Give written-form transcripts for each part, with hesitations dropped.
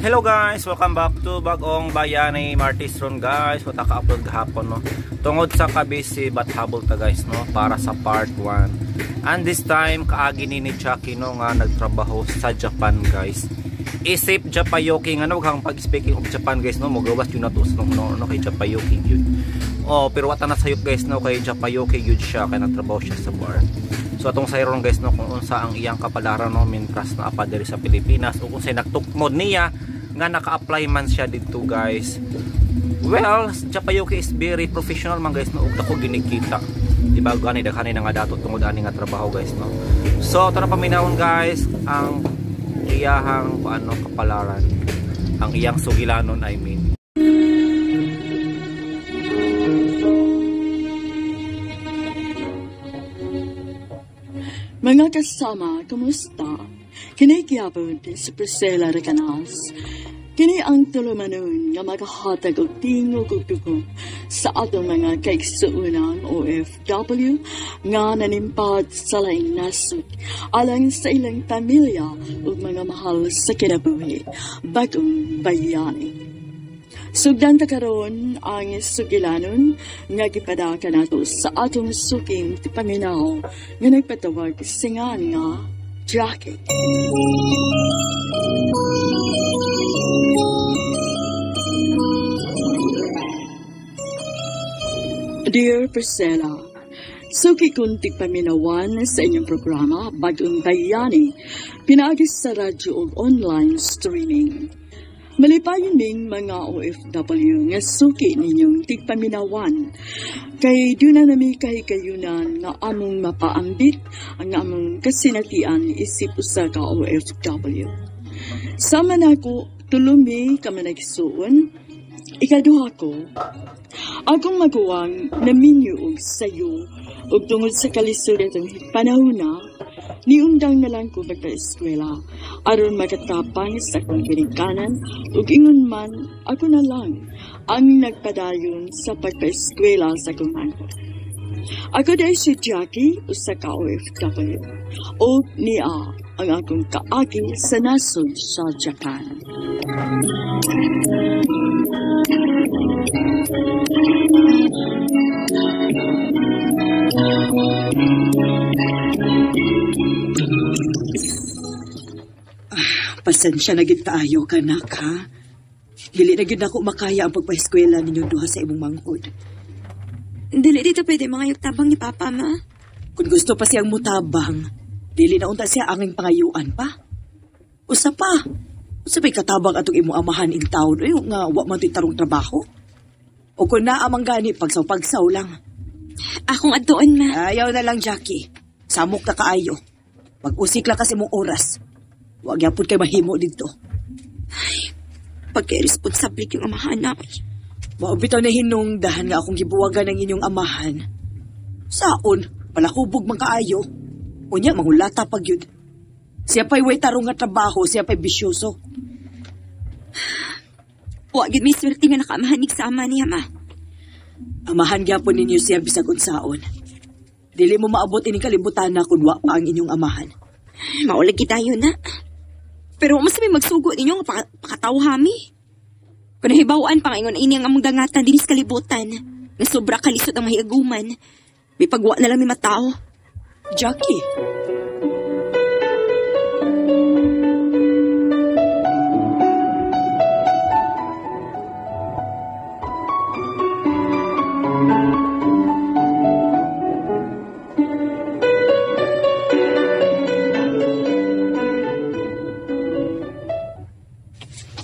Hello guys, welcome back to Bagong Bayan ni Martis ron guys. Wata ka-upload gahapon no. Tungod sa kabisi but habol ta guys no para sa part 1. And this time kaagi ni Jackie no nga nagtrabaho sa Japan guys. Isip Japayoki nga no kang pag-speaking of Japan guys no mogawas yun nato no kay Japayoki yun. Oh, pero wata na sayop guys no kay Japayoki yun siya kay nagtrabaho siya sa bar. So atong sayron guys no kung unsa ang iyang kapalaran no mintras na apa diri sa Pilipinas o kung say nagtukmod niya nga naka-apply man siya dito guys. Well, Japayoki is very professional man guys no ug dako ginikita. Diba gani daghani na nga dato tungod ani nga trabaho guys no. So tara paminawon guys ang iyahang paano kapalaran, ang iyang sugilanon I mean. Mga kasama, kumusta? Kini gyapon sa Priscilla Recanas. Kini ang tulumanon nga makahatag og tingog ug dugo sa atong mga kaigsuunang OFW nga nanimpad sa laing nasod alang sa ilang pamilya ug mga mahal sa kinabuhi. Bagong Bayani. Sugdan ta karon ang sugilanon nga gipadaka nato sa atong suking paminaw nga nagpatawag singan nga Jackie. Dear Priscilla, suki kong tigpaminawan sa inyong programa Bagong Bayani, pinaagis sa radyo o online streaming. Malipayon ning mga OFW nga suki ninyong tigpaminawan. Kay doon na nami kahikayunan nga among mapaambit ang among kasinatian isip usa ka OFW. Sama na ko tulumi ka managsuon. Ikaduha ko, akong maguwang naminyuog sayo ug tungod sa kalisod atong panahon na niundang na lang ko magpa-eskwela aron makatapang sa akong ginikanan ug ingon man ako na lang ang nagpadayon sa pagpa-eskwela sa akong angkot. Ako dahil si Jackie usa ka OFW ug niya ang akong kaagi sa nasod sa Japan. Pasensya na gid kaayo ka nak ha. Dili na gid ako makaya ang pagpaeskwela ninyo duha sa imong mangkod. Dili dito pwede mga tabang ni Papa ma. Kung gusto pa siyang mutabang, dili na unta siya anging pangayuan pa. Usa pa. Usa pa'y katabang atong imong amahan in town nga wa man tarong trabaho. O kung naamang gani pagsaw-pagsaw lang. Akong adtoon ma. Ayaw na lang Jackie. Samok na kaayo. Mag-usik lang kasi mong oras. Huwag yapon kay mahimo dito. Ay, pagka-responsable yung amahan na. Maubitaw na hinungdahan nga akong gibuwagan ng inyong amahan. Saon, palakubog man kaayo. Unya, mahulata pag yun. Siya pa'y way tarong nga trabaho, siya pa'y bisyoso. Huwag yun may swerte nga nakamahanig sa ama niya ma. Amahan gyapon ninyo siya bisag unsaon. Dili mo maabot ining kalibutan na kung wa pa ang inyong amahan. Maulag kita yun na. Pero mas may magsugo ninyo nga pakatawhami. Kung nahibawaan pa ngayon ini ang among dangatan dinis kalibutan, na sobra kalisod ang mahiaguman, may pagwa na lang may matao. Jackie.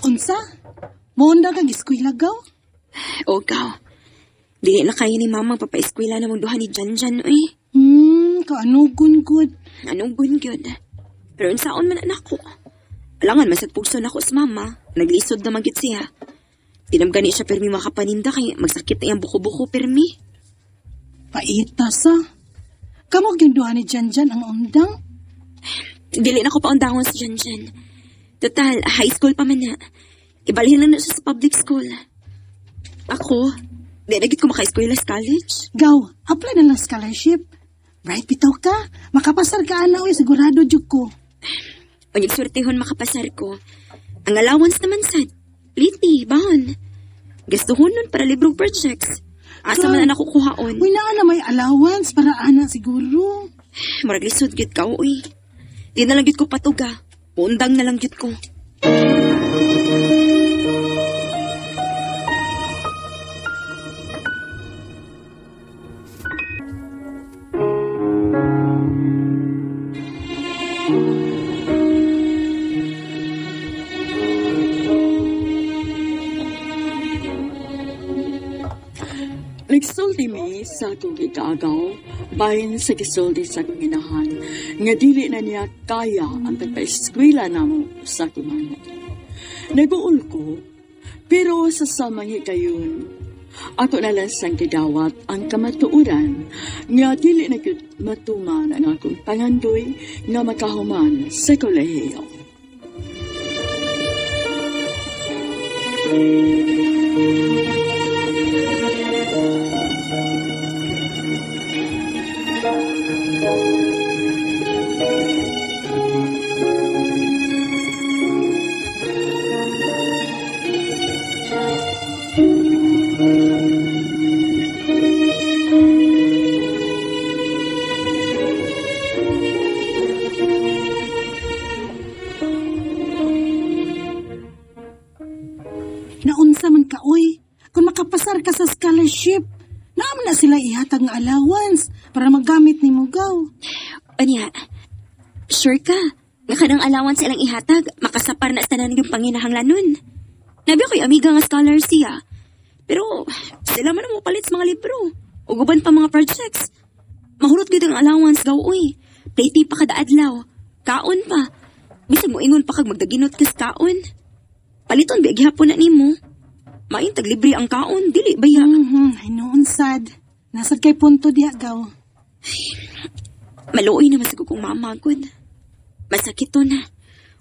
Unsa? Mohonda kang eskwela gaw? O gaw. Dili na kayo ni Mama papa-eskwela na mong duha ni Janjan eh. Kaanugon good. Anong gun-good? Pero unsaon man anak ko. Alangan masagpugso na ko sa Mama. Naglisod na magit siya. Tinamgani siya permi makapaninda kaya magsakit na yung buko-buko permi. Paita sa. Kamog yung duha ni Janjan ang undang? Dili na ko pa undangon si Janjan. Total, high school pa man na. Ibalhin lang na siya sa public school. Ako, di nagit ko maka-eskwela sa college. Gaw, apply na lang scholarship. Bright bitaw ka. Makapasar ka anaw sigurado jud ko. O nagsurtehon makapasar ko. Ang allowance naman sad. Liti, bahon. Gastuhon nun para librong projects. Asa man na nakukuhaon. Uy, na may allowance para ana siguro. Marag lisod gyud ka, uy. Di na lang gyud ko patuga. Undang na lang gyud ko. Nagsulti mi sa akong ikagaw, bahin sa gisulti sa akong inahan, nga dili na niya kaya ang pagpa-eskwela namo sa akong manok. Naguol ko, pero sa samang hikayon, ako na lang sang gidawat ang kamatuuran nga dili na gyud matuman ang akong pangandoy nga makahuman sa kolehiyo. Naunsa man ka, uy. Kung makapasar ka sa scholarship, naam na sila ihatag nga allowance para magamit ni Mugaw. Anya, sure ka? Nga kanang allowance silang ihatag, makasapar na sa tanan yung panginahanglanon. Nabi ako'y amiga nga scholar siya. Pero sila man mo palit sa mga libro. Uguban pa mga projects. Mahurot gid ang allowance gaw, uy. Plati pa kada adlaw. Kaon pa. Bisag mo ingon pa kag magdaginot ka sa kaon. Paliton ba gihapon na nimo? Main tag libre ang kaon, dili ba ya? Ay noon sad. Nasad kay punto diya, gaw. Maluoy naman sa kong mamagod. Masakit to na.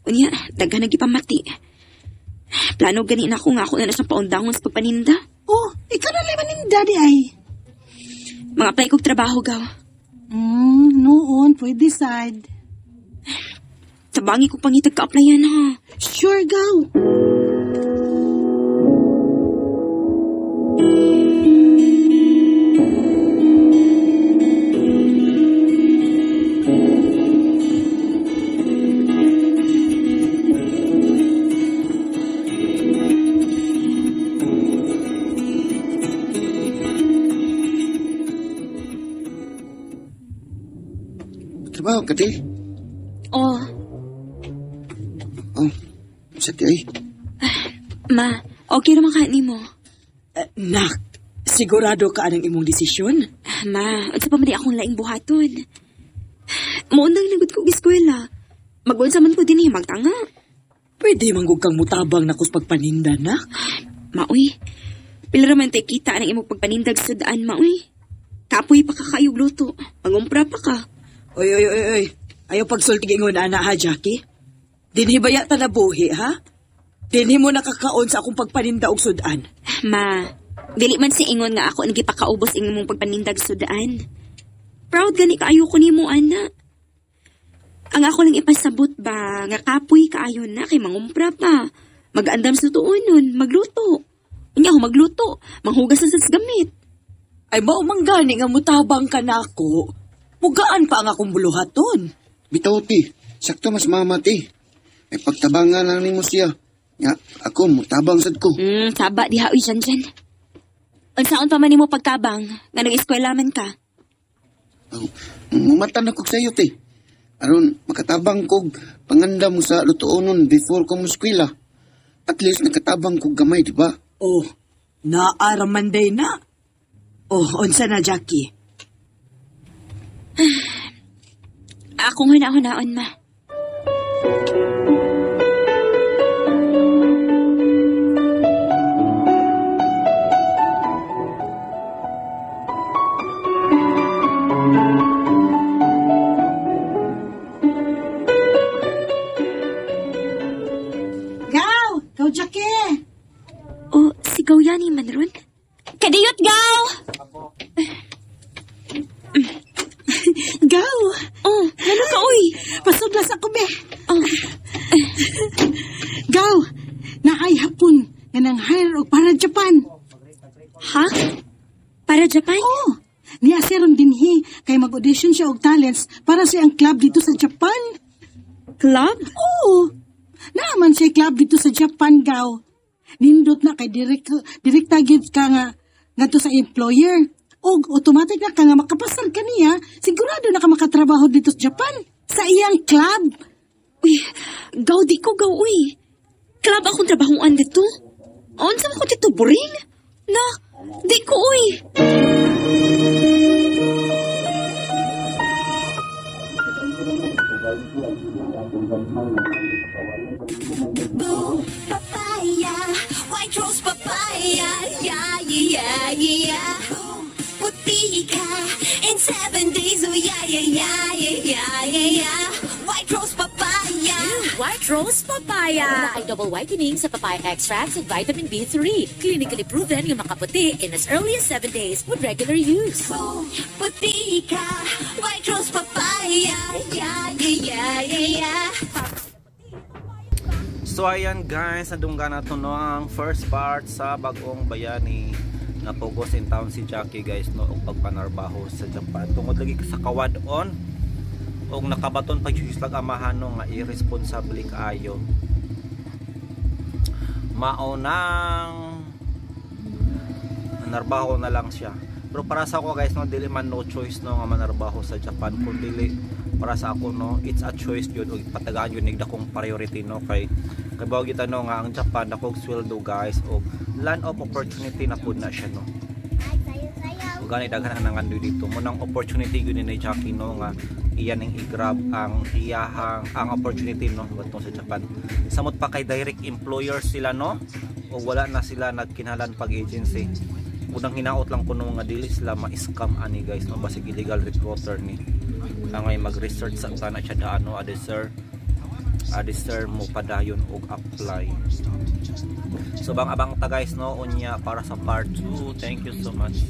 Unya, daghan na gipamati. Plano gani na ako nga ako na siyang paundangon sa pagpaninda. Oh, ikaw na lang ni daddy ay. Mga apply kong trabaho, gaw. Noon, pwede sad. Tabangi ko pangitag ka-applyan, ha? Sure, gaw. Trabaho ka, Til? Oh, Oh, sakit ay. ma, okay naman ka ni mo. Nak, sigurado ka anang imong desisyon? Ma, at sa pamali akong laing buhaton. Maundang nagod ko eskwela. Mag-unsa man ko din magtanga. Pwede manggug kang mutabang na kus pagpaninda, nak. Maoy, pila raman tayo kita ng imong pagpanindag sa daan, maoy. Kapoy pa ka kayog luto. Mangumpra pa ka. Oy. Ayaw pagsultig ingon, ana ha, Jackie? Dinhibaya ta na buhi, ha? Dinhi mo nakakaon sa akong pagpaninda og sudan. Ma, dili man si ingon nga ako nagipakaubos ing imong pagpanindag sa daan. Proud gani kaayo ko nimo, ana. Ang ako lang ipasabot ba, nga kapoy kaayo na kay mangumpra pa. Mag-andam sa tuunon, magluto. Unya ako magluto, manghugas sa gamit. Ay mao man gani nga mutabang ka nako. Mugaan pa ang akong buluhaton. Bitaw, ti. Sakto mas mama, ti. May pagtabangan lang ni mo siya. Nga, ako, mutabang sad ko. Saba diha uy dyan. Unsaon pa man nimo pagtabang, nga nag-eskwela man ka. Oh, mumatan ako sa iyo, ti. Aron, makatabang kog panganda mo sa lutuonon before ko muskwila. At least nakatabang kog gamay, di ba? Oh, naaraman day na. Oh, unsa na, Jackie? Akong huna-hunaon, ma. Gaw, Jackie. Oh, sigaw yan ni Manron. Kadiyot, gaw! Gaw. Oh, ano ka, uy? Pasuglas ako, be. Oh, Gaw, babae hapon nga nang hire og para Japan. Ha? Para Japan? Oo. Niya siya ron dinhi kay mag-audition siya og talents para sa ang club dito sa Japan. Club? Oo. Naaman siya club dito sa Japan, gaw. Nindot na kay direkta gid ka nga ngadto sa employer. Og automatic na ka nga makapasar ka niya, sigurado na ka makatrabaho dito sa Japan. Sa iyang club. Uy, gaw di ko gaw, uy. Club akong trabahoan dito. Unsa man ko dito, boring? Na, di ko, uy. Papaya, white rose papaya, yeah, yeah, yeah. Puti ka in 7 days, oh yeah, yeah, yeah, yeah, yeah, yeah. White rose papaya. White Rose Papaya. Ay double whitening sa papaya extracts and vitamin B3. Clinically proven yung makaputi in as early as 7 days with regular use. Puti ka, white rose papaya, yeah, yeah, yeah, yeah. So ayan guys, nadungga na to no ang first part sa Bag-ong Bayani na focus in town si Jackie guys no og pagpanarbaho sa Japan tungod lagi sa kawad-on og nakabaton pag lag amahan no nga irresponsible kaayo maunang manarbaho na lang siya. Pero para sa ako guys no, dili man no choice no nga manarbaho sa Japan, kun dili para sa ako no, it's a choice yun og patagaan yun nigda kong priority no kay kabaw kita no nga ang Japan dakog sweldo guys og land of opportunity na pud na siya no. Ug gani daghan ang nangandoy dito mo nang opportunity gyud ni Jackie no nga iyan ning i-grab ang iyahang ang opportunity no watong sa Japan. Samot pa kay direct employer sila no o wala na sila nagkinahanglan pag agency. Unang hinaot lang kuno nga dili sila ma-scam ani guys no basig illegal recruiter ni. Angay mag-research sa kana siya daan no sir mo padayon og apply. So bang abang ta guys no unya para sa part 2. Thank you so much.